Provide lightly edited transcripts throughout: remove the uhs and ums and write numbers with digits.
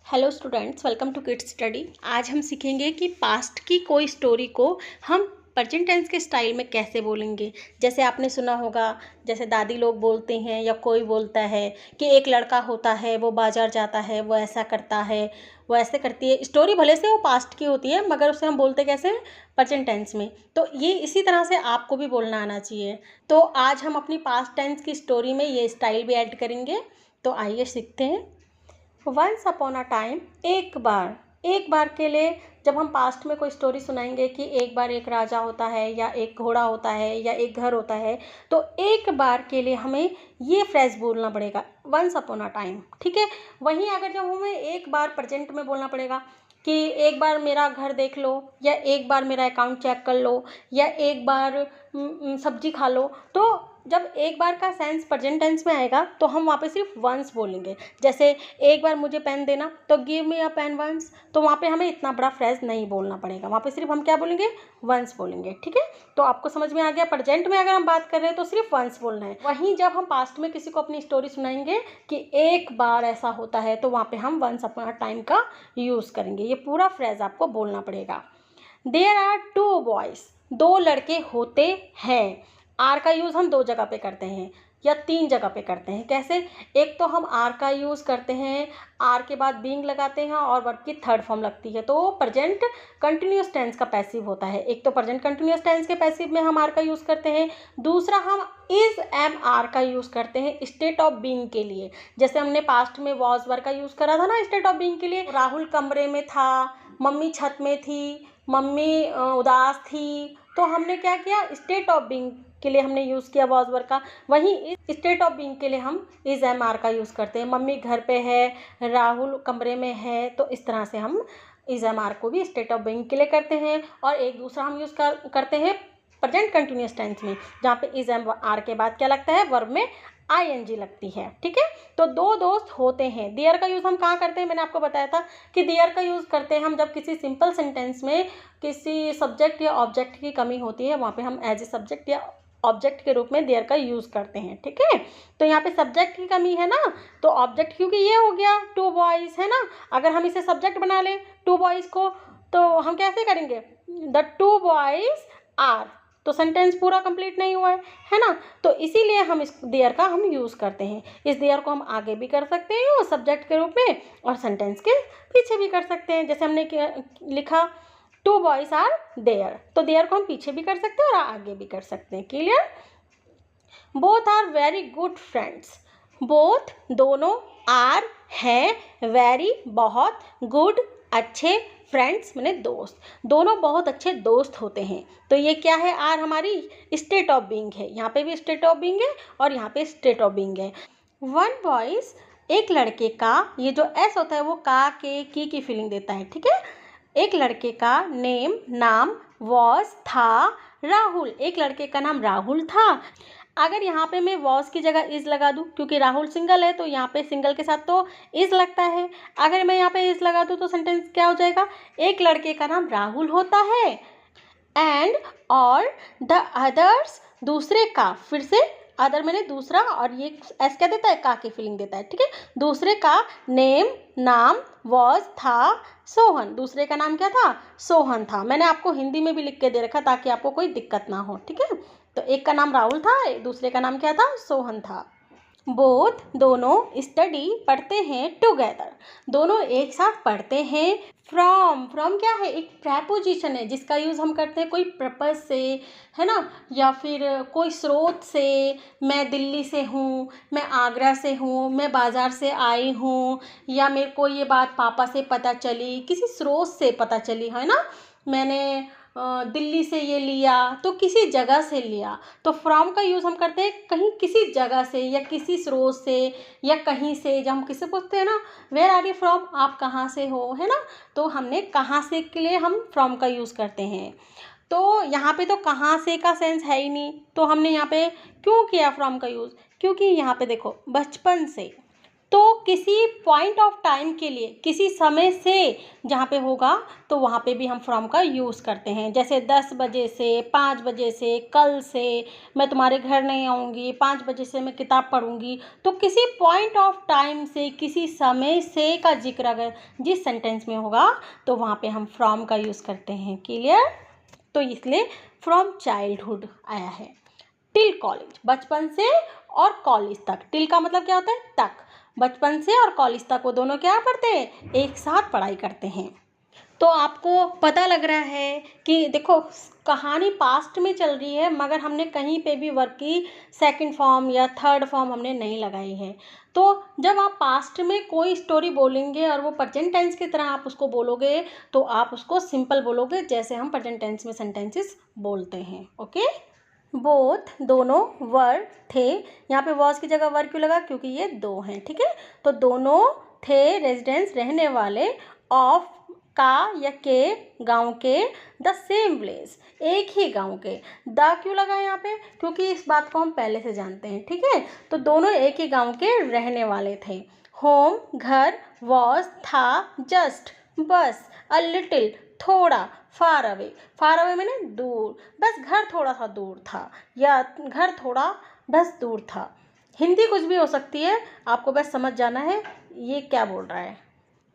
Hello students, welcome to kids study. आज हम सीखेंगे कि पास्ट की कोई स्टोरी को हम प्रेजेंट टेंस के स्टाइल में कैसे बोलेंगे। जैसे आपने सुना होगा, जैसे दादी लोग बोलते हैं या कोई बोलता है कि एक लड़का होता है, वो बाजार जाता है, वो ऐसा करता है, वो ऐसे करती है। स्टोरी भले से वो पास्ट की होती है, मगर उसे हम बोलते कैसे, प्रेजेंट टेंस में। तो ये इसी तरह से आपको भी बोलना आना चाहिए। तो आज हम अपनी पास्ट टेंस की स्टोरी में ये स्टाइल भी ऐड करेंगे। तो आइए सीखते हैं। वंस अपॉन अ टाइम, एक बार के लिए जब हम पास्ट में कोई स्टोरी सुनाएंगे कि एक बार एक राजा होता है या एक घोड़ा होता है या एक घर होता है, तो एक बार के लिए हमें ये फ्रेज बोलना पड़ेगा, वंस अपॉन अ टाइम। ठीक है। वहीं अगर जब हमें एक बार प्रेजेंट में बोलना पड़ेगा कि एक बार मेरा घर देख लो, या एक बार मेरा अकाउंट चेक कर लो, या एक बार सब्जी खा लो, तो जब एक बार का सेंस प्रेजेंट टेंस में आएगा तो हम वहाँ पे सिर्फ वंस बोलेंगे। जैसे एक बार मुझे पेन देना, तो गिव मी अ पेन वंस। तो वहाँ पे हमें इतना बड़ा फ्रेज नहीं बोलना पड़ेगा, वहाँ पे सिर्फ हम क्या बोलेंगे, वंस बोलेंगे। ठीक है। तो आपको समझ में आ गया। प्रेजेंट में अगर हम बात कर रहे हैं तो सिर्फ वंस बोलना है। वहीं जब हम पास्ट में किसी को अपनी स्टोरी सुनाएंगे कि एक बार ऐसा होता है, तो वहाँ पे हम वंस अपॉन अ टाइम का यूज़ करेंगे। ये पूरा फ्रेज आपको बोलना पड़ेगा। देयर आर टू बॉयज, दो लड़के होते हैं। आर का यूज़ हम दो जगह पे करते हैं या तीन जगह पे करते हैं। कैसे? एक तो हम आर का यूज़ करते हैं, आर के बाद बीइंग लगाते हैं और वर्ब की थर्ड फॉर्म लगती है, तो प्रेजेंट कंटिन्यूस टेंस का पैसिव होता है। एक तो प्रेजेंट कंटिन्यूस टेंस के पैसिव में हम आर का यूज़ करते हैं। दूसरा हम इज एम आर का यूज़ करते हैं स्टेट ऑफ बीइंग के लिए। जैसे हमने पास्ट में वॉज वर का यूज़ करा था ना स्टेट ऑफ बीइंग के लिए। राहुल कमरे में था, मम्मी छत में थी, मम्मी उदास थी, तो हमने क्या किया, स्टेट ऑफ बीइंग के लिए हमने यूज़ किया वॉज वर का। वहीं स्टेट ऑफ बीइंग के लिए हम इज एम आर का यूज़ करते हैं। मम्मी घर पे है, राहुल कमरे में है, तो इस तरह से हम इज एम आर को भी स्टेट ऑफ बीइंग के लिए करते हैं। और एक दूसरा हम यूज़ करते हैं प्रेजेंट कंटिन्यूस टेंस में, जहाँ पे इज एम आर के बाद क्या लगता है, वर्ब में आईएनजी लगती है। ठीक है। तो दो दोस्त होते हैं। देयर का यूज़ हम कहाँ करते हैं, मैंने आपको बताया था कि देयर का यूज़ करते हैं हम जब किसी सिंपल सेंटेंस में किसी सब्जेक्ट या ऑब्जेक्ट की कमी होती है, वहाँ पे हम एज ए सब्जेक्ट या ऑब्जेक्ट के रूप में देयर का यूज़ करते हैं। ठीक है। तो यहाँ पे सब्जेक्ट की कमी है ना, तो ऑब्जेक्ट, क्योंकि ये हो गया टू बॉयज़ है ना, अगर हम इसे सब्जेक्ट बना लें टू बॉयज़ को, तो हम कैसे करेंगे, द टू बॉयज़ आर, तो सेंटेंस पूरा कंप्लीट नहीं हुआ है ना। तो इसीलिए हम इस देयर का हम यूज़ करते हैं। इस देयर को हम आगे भी कर सकते हैं और सब्जेक्ट के रूप में, और सेंटेंस के पीछे भी कर सकते हैं। जैसे हमने लिखा टू बॉयज़ आर देयर, तो देयर को हम पीछे भी कर सकते हैं और आगे भी कर सकते हैं। Clear? Both are very good friends, both दोनों, आर है, वेरी बहुत, गुड अच्छे, फ्रेंड्स मैंने दोस्त, दोनों बहुत अच्छे दोस्त होते हैं। तो ये क्या है, आर हमारी स्टेट ऑफ बीइंग है। यहाँ पे भी स्टेट ऑफ बीइंग है और यहाँ पे स्टेट ऑफ बीइंग है। वन बॉयज, एक लड़के का, ये जो एस होता है वो का के की फीलिंग देता है। ठीक है। एक लड़के का नेम नाम, वॉज था, राहुल, एक लड़के का नाम राहुल था। अगर यहाँ पे मैं वॉज की जगह इज लगा दूँ, क्योंकि राहुल सिंगल है तो यहाँ पे सिंगल के साथ तो इज लगता है। अगर मैं यहाँ पे इज लगा दूँ तो सेंटेंस क्या हो जाएगा, एक लड़के का नाम राहुल होता है, एंड और द अदर्स, दूसरे का, फिर से अदर मैंने दूसरा, और ये एस क्या देता है, का की फीलिंग देता है। ठीक है। दूसरे का नेम नाम वॉज था सोहन, दूसरे का नाम क्या था, सोहन था। मैंने आपको हिंदी में भी लिख के दे रखा ताकि आपको कोई दिक्कत ना हो। ठीक है। तो एक का नाम राहुल था, दूसरे का नाम क्या था, सोहन था। बोथ दोनों, स्टडी पढ़ते हैं, टुगेदर दोनों एक साथ पढ़ते हैं। फ्रॉम, फ्रॉम क्या है, एक प्रेपोजिशन है जिसका यूज़ हम करते हैं कोई पर्पस से, है ना, या फिर कोई स्रोत से। मैं दिल्ली से हूँ, मैं आगरा से हूँ, मैं बाज़ार से आई हूँ, या मेरे को ये बात पापा से पता चली, किसी स्रोत से पता चली, है ना। मैंने दिल्ली से ये लिया, तो किसी जगह से लिया। तो फ्रॉम का यूज़ हम करते हैं कहीं किसी जगह से या किसी स्रोत से या कहीं से। जब हम किससे पूछते हैं ना, वेयर आर यू फ्रॉम, आप कहाँ से हो, है ना, तो हमने कहाँ से के लिए हम फ्रॉम का यूज़ करते हैं। तो यहाँ पे तो कहाँ से का सेंस है ही नहीं, तो हमने यहाँ पे क्यों किया फ्रॉम का यूज़, क्योंकि यहाँ पे देखो बचपन से, तो किसी पॉइंट ऑफ टाइम के लिए, किसी समय से जहाँ पे होगा तो वहाँ पे भी हम फ्रॉम का यूज़ करते हैं। जैसे 10 बजे से, 5 बजे से, कल से मैं तुम्हारे घर नहीं आऊँगी, 5 बजे से मैं किताब पढ़ूँगी। तो किसी पॉइंट ऑफ टाइम से, किसी समय से का जिक्र अगर जिस सेंटेंस में होगा तो वहाँ पे हम फ्रॉम का यूज़ करते हैं। क्लियर? तो इसलिए फ्रॉम चाइल्डहुड आया है। टिल कॉलेज, बचपन से और कॉलेज तक। टिल का मतलब क्या होता है? तक। बचपन से और कॉलेज तक वो दोनों क्या पढ़ते हैं? एक साथ पढ़ाई करते हैं। तो आपको पता लग रहा है कि देखो कहानी पास्ट में चल रही है, मगर हमने कहीं पे भी वर्ब की सेकंड फॉर्म या थर्ड फॉर्म हमने नहीं लगाई है। तो जब आप पास्ट में कोई स्टोरी बोलेंगे और वो प्रेजेंट टेंस की तरह आप उसको बोलोगे तो आप उसको सिंपल बोलोगे, जैसे हम प्रेजेंट टेंस में सेंटेंसेस बोलते हैं। ओके? बोथ, दोनों, वर, थे। यहाँ पे वॉज की जगह वर क्यों लगा? क्योंकि ये दो हैं। ठीक है? तो दोनों थे रेजिडेंट्स, रहने वाले, ऑफ का या के, गांव के, द सेम विलेज, एक ही गांव के। द क्यों लगा यहाँ पे? क्योंकि इस बात को हम पहले से जानते हैं। ठीक है? तो दोनों एक ही गांव के रहने वाले थे। होम, घर, वॉज, था, जस्ट, बस, अ लिटिल, थोड़ा, फार अवे मैंने दूर, बस घर थोड़ा सा दूर था, या घर थोड़ा बस दूर था। हिंदी कुछ भी हो सकती है, आपको बस समझ जाना है ये क्या बोल रहा है।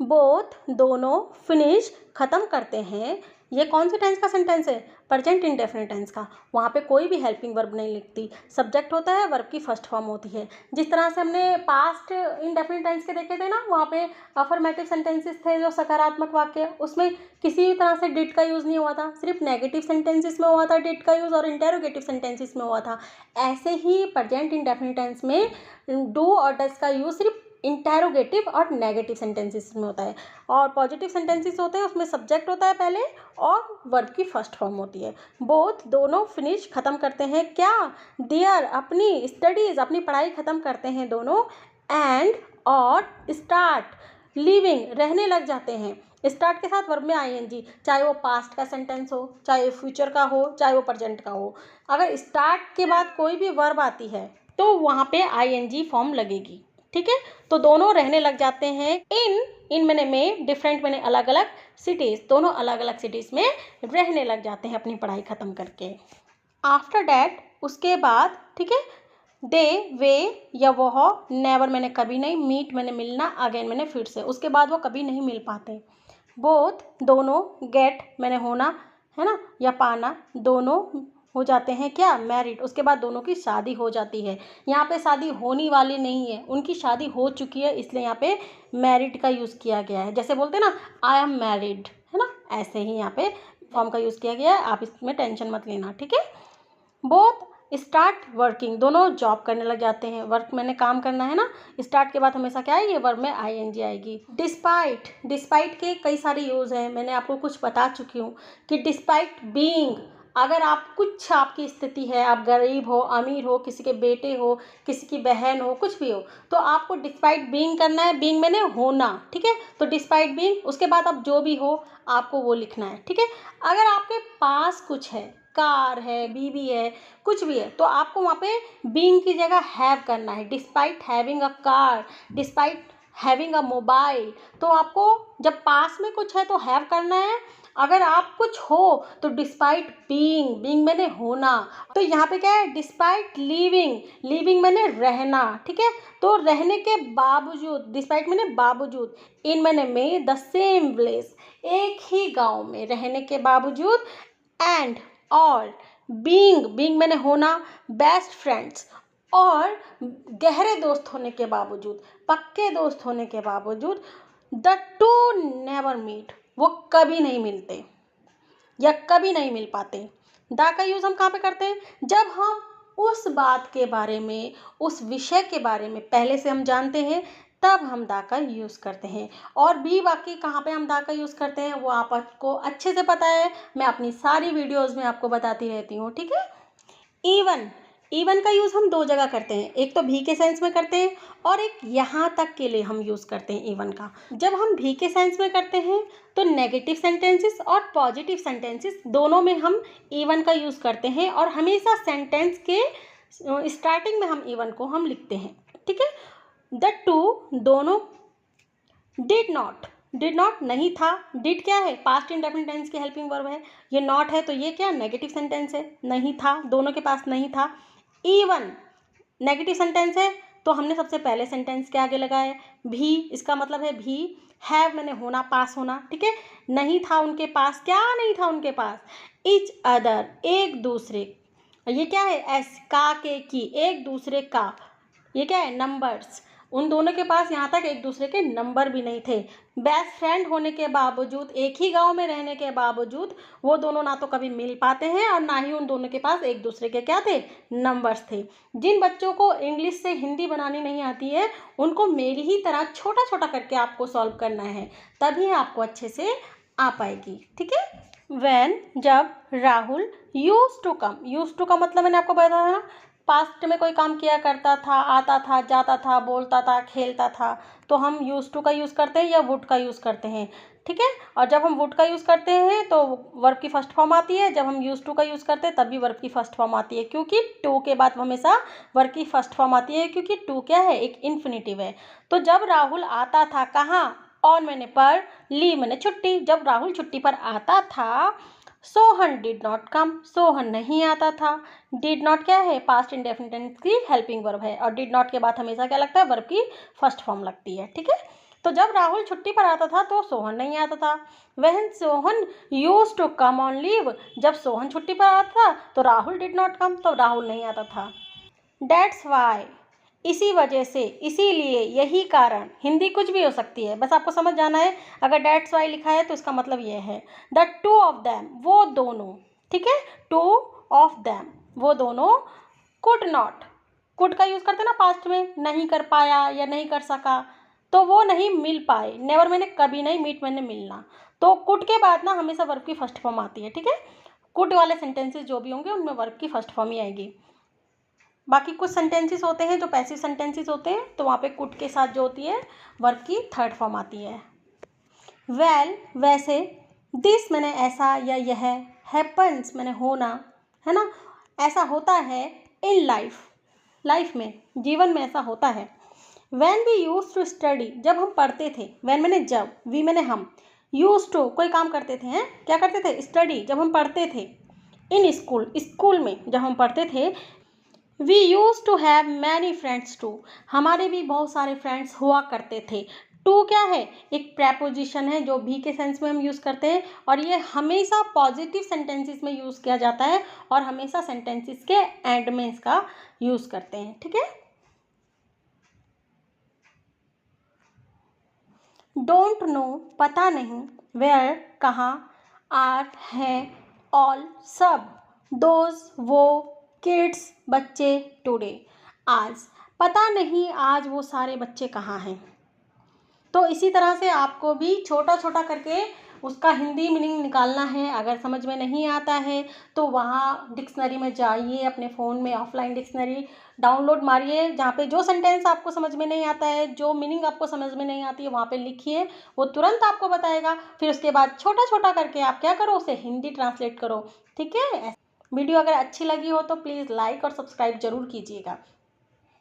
बोथ, दोनों, फिनिश, ख़त्म करते हैं। ये कौन से टेंस का सेंटेंस है? प्रेजेंट इंडेफिनिट टेंस का। वहाँ पे कोई भी हेल्पिंग वर्ब नहीं लिखती, सब्जेक्ट होता है, वर्ब की फर्स्ट फॉर्म होती है। जिस तरह से हमने पास्ट इंडेफिनिट टेंस के देखे थे ना, वहाँ पे अफर्मेटिव सेंटेंसेस थे जो सकारात्मक वाक्य, उसमें किसी भी तरह से डिड का यूज़ नहीं हुआ था, सिर्फ नेगेटिव सेंटेंसेस में हुआ था डिड का यूज़ और इंटेरोगेटिव सेंटेंसेस में हुआ था। ऐसे ही प्रेजेंट इंडेफिनिट टेंस में डू और डज का यूज़ सिर्फ इंटेरोगेटिव और नेगेटिव सेंटेंसेस में होता है, और पॉजिटिव सेंटेंसेस होते हैं उसमें सब्जेक्ट होता है पहले और वर्ब की फर्स्ट फॉर्म होती है। बोथ, दोनों, फिनिश, ख़त्म करते हैं। क्या? देयर, अपनी स्टडीज़, अपनी पढ़ाई ख़त्म करते हैं दोनों। एंड, और, स्टार्ट, लिविंग, रहने लग जाते हैं। स्टार्ट के साथ वर्ब में आईएनजी, चाहे वो पास्ट का सेंटेंस हो, चाहे फ्यूचर का हो, चाहे वो प्रेजेंट का हो। अगर स्टार्ट के बाद कोई भी वर्ब आती है तो वहाँ पे आईएनजी फॉर्म लगेगी। ठीक है? तो दोनों रहने लग जाते हैं इन मैंने में, डिफरेंट मैंने अलग अलग सिटीज़, दोनों अलग अलग सिटीज़ में रहने लग जाते हैं अपनी पढ़ाई ख़त्म करके। आफ्टर डैट, उसके बाद। ठीक है? दे, वे या वह, नेवर मैंने कभी नहीं, मीट मैंने मिलना, अगेन मैंने फिर से, उसके बाद वो कभी नहीं मिल पाते। बोथ, दोनों, गेट मैंने होना है ना या पाना, दोनों हो जाते हैं क्या? मैरिड, उसके बाद दोनों की शादी हो जाती है। यहाँ पे शादी होने वाली नहीं है, उनकी शादी हो चुकी है, इसलिए यहाँ पे मैरिड का यूज़ किया गया है। जैसे बोलते हैं ना आई एम मैरिड, है ना, ऐसे ही यहाँ पे फॉर्म का यूज़ किया गया है, आप इसमें टेंशन मत लेना। ठीक है? बोथ स्टार्ट वर्किंग, दोनों जॉब करने लग जाते हैं। वर्क मैंने काम करना है ना, स्टार्ट के बाद हमेशा क्या आएगी? वर्ब में आईएनजी आएगी। डिस्पाइट, डिस्पाइट के कई सारे यूज़ हैं, मैंने आपको कुछ बता चुकी हूँ कि डिस्पाइट बीइंग, अगर आप कुछ आपकी स्थिति है, आप गरीब हो, अमीर हो, किसी के बेटे हो, किसी की बहन हो, कुछ भी हो, तो आपको डिस्पाइट बीइंग करना है। बीइंग मैंने होना। ठीक है? तो डिस्पाइट बीइंग, उसके बाद आप जो भी हो आपको वो लिखना है। ठीक है? अगर आपके पास कुछ है, कार है, बीवी है, कुछ भी है, तो आपको वहाँ पे बीइंग की जगह हैव करना है। Despite having a car, despite having a mobile, तो आपको जब पास में कुछ है तो हैव करना है। अगर आप कुछ हो तो डिस्पाइट बीइंग, बीइंग मैंने होना। तो यहाँ पे क्या है? डिस्पाइट लिविंग, लिविंग मैंने रहना। ठीक है? तो रहने के बावजूद, डिस्पाइट मैंने बावजूद, इन मैंने में, द सेम विलेज, एक ही गांव में रहने के बावजूद, एंड, और, बीइंग, बीइंग मैंने होना, बेस्ट फ्रेंड्स, और गहरे दोस्त होने के बावजूद, पक्के दोस्त होने के बावजूद, द टू नेवर मीट, वो कभी नहीं मिलते या कभी नहीं मिल पाते। द का यूज़ हम कहाँ पे करते हैं? जब हम उस बात के बारे में, उस विषय के बारे में पहले से हम जानते हैं, तब हम द का यूज़ करते हैं। और भी बाकी कहाँ पे हम द का यूज़ करते हैं वो आपको अच्छे से पता है, मैं अपनी सारी वीडियोज़ में आपको बताती रहती हूँ। ठीक है? इवन, इवन का यूज़ हम दो जगह करते हैं, एक तो भी के सेंस में करते हैं और एक यहाँ तक के लिए हम यूज़ करते हैं इवन का। जब हम भी के सेंस में करते हैं तो नेगेटिव सेंटेंसेस और पॉजिटिव सेंटेंसेस दोनों में हम इवन का यूज़ करते हैं, और हमेशा सेंटेंस के स्टार्टिंग में हम इवन को हम लिखते हैं। ठीक है? द टू दोनों, डिड नॉट नहीं था, डिड क्या है पास्ट इंडेफिनिट टेंस की हेल्पिंग वर्ब है, ये नॉट है तो ये क्या नेगेटिव सेंटेंस है, नहीं था, दोनों के पास नहीं था। इवन नेगेटिव सेंटेंस है तो हमने सबसे पहले सेंटेंस के आगे लगाया भी, इसका मतलब है भी। हैव मैंने होना, पास होना, ठीक है। नहीं था उनके पास, क्या नहीं था उनके पास, इच अदर एक दूसरे, ये क्या है एस का के की, एक दूसरे का, ये क्या है नंबर्स, उन दोनों के पास यहाँ तक एक दूसरे के नंबर भी नहीं थे। बेस्ट फ्रेंड होने के बावजूद, एक ही गांव में रहने के बावजूद वो दोनों ना तो कभी मिल पाते हैं और ना ही उन दोनों के पास एक दूसरे के क्या थे नंबर्स थे। जिन बच्चों को इंग्लिश से हिंदी बनानी नहीं आती है उनको मेरी ही तरह छोटा छोटा करके आपको सॉल्व करना है, तभी आपको अच्छे से आ पाएगी, ठीक है। वैन जब Rahul used to come, used to का मतलब मैंने आपको बताया ना, पास्ट में कोई काम किया करता था, आता था, जाता था, बोलता था, खेलता था, तो हम यूज टू का यूज़ करते हैं या वुड का यूज़ करते हैं, ठीक है। और जब हम वुड का यूज़ करते हैं तो वर्ब की फर्स्ट फॉर्म आती है, जब हम यूज टू का यूज़ करते हैं तब भी वर्ब की फर्स्ट फॉर्म आती है, क्योंकि टू के बाद हमेशा वर्ब की फर्स्ट फॉर्म आती है, क्योंकि टू क्या है एक इन्फिनेटिव है। तो जब राहुल आता था कहाँ, ऑन मैंने पर, लीव मैंने छुट्टी, जब राहुल छुट्टी पर आता था, Sohan did not come, Sohan नहीं आता था। डिड नॉट क्या है पास्ट इंडेफिनिट टेंस की हेल्पिंग वर्ब है, और डिड नॉट के बाद हमेशा क्या लगता है वर्ब की फर्स्ट फॉर्म लगती है, ठीक है। तो जब राहुल छुट्टी पर आता था तो सोहन नहीं आता था। When Sohan used to come on leave, जब सोहन छुट्टी पर आता था तो राहुल डिड नॉट कम, तो राहुल नहीं आता था। डेट्स वाई, इसी वजह से, इसीलिए, यही कारण, हिंदी कुछ भी हो सकती है, बस आपको समझ जाना है। अगर डेट्स वाई लिखा है तो इसका मतलब ये है द टू ऑफ दैम, वो दोनों, ठीक है, टू ऑफ दैम वो दोनों, कुड नॉट, कुड का यूज़ करते ना पास्ट में, नहीं कर पाया या नहीं कर सका, तो वो नहीं मिल पाए, नेवर मैंने कभी नहीं, मीट मैंने मिलना, तो कुड के बाद ना हमेशा वर्ब की फर्स्ट फॉर्म आती है, ठीक है। कुड वाले सेंटेंसेस जो भी होंगे उनमें वर्ब की फर्स्ट फॉर्म ही आएगी। बाकी कुछ सेंटेंसेस होते हैं जो पैसिव सेंटेंसेस होते हैं, तो वहाँ पे कुड के साथ जो होती है वर्ब की थर्ड फॉर्म आती है। वेल वैसे, दिस मैंने ऐसा या यह, हैपन्स मैंने होना, है ना, ऐसा होता है, इन लाइफ, लाइफ में, जीवन में ऐसा होता है। When we used to study, जब हम पढ़ते थे, वैन मैंने जब, वी मैंने हम, यूज टू कोई काम करते थे, हैं क्या करते थे स्टडी, जब हम पढ़ते थे, इन स्कूल, स्कूल में जब हम पढ़ते थे, we used to have many friends too, हमारे भी बहुत सारे फ्रेंड्स हुआ करते थे। टू क्या है एक प्रेपोजिशन है जो भी के सेंस में हम यूज़ करते हैं, और ये हमेशा पॉजिटिव सेंटेंसेस में यूज़ किया जाता है और हमेशा सेंटेंसेस के एंड में इसका यूज़ करते हैं, ठीक है। डोंट नो पता नहीं, वेयर कहाँ, आर है, ऑल सब, दोज वो, किड्स बच्चे, टुडे आज, पता नहीं आज वो सारे बच्चे कहाँ हैं। तो इसी तरह से आपको भी छोटा छोटा करके उसका हिंदी मीनिंग निकालना है। अगर समझ में नहीं आता है तो वहाँ डिक्शनरी में जाइए, अपने फ़ोन में ऑफलाइन डिक्शनरी डाउनलोड मारिए, जहाँ पे जो सेंटेंस आपको समझ में नहीं आता है, जो मीनिंग आपको समझ में नहीं आती है, वहाँ पे लिखिए, वो तुरंत आपको बताएगा। फिर उसके बाद छोटा छोटा करके आप क्या करो, उसे हिंदी ट्रांसलेट करो, ठीक है। वीडियो अगर अच्छी लगी हो तो प्लीज़ लाइक और सब्सक्राइब जरूर कीजिएगा।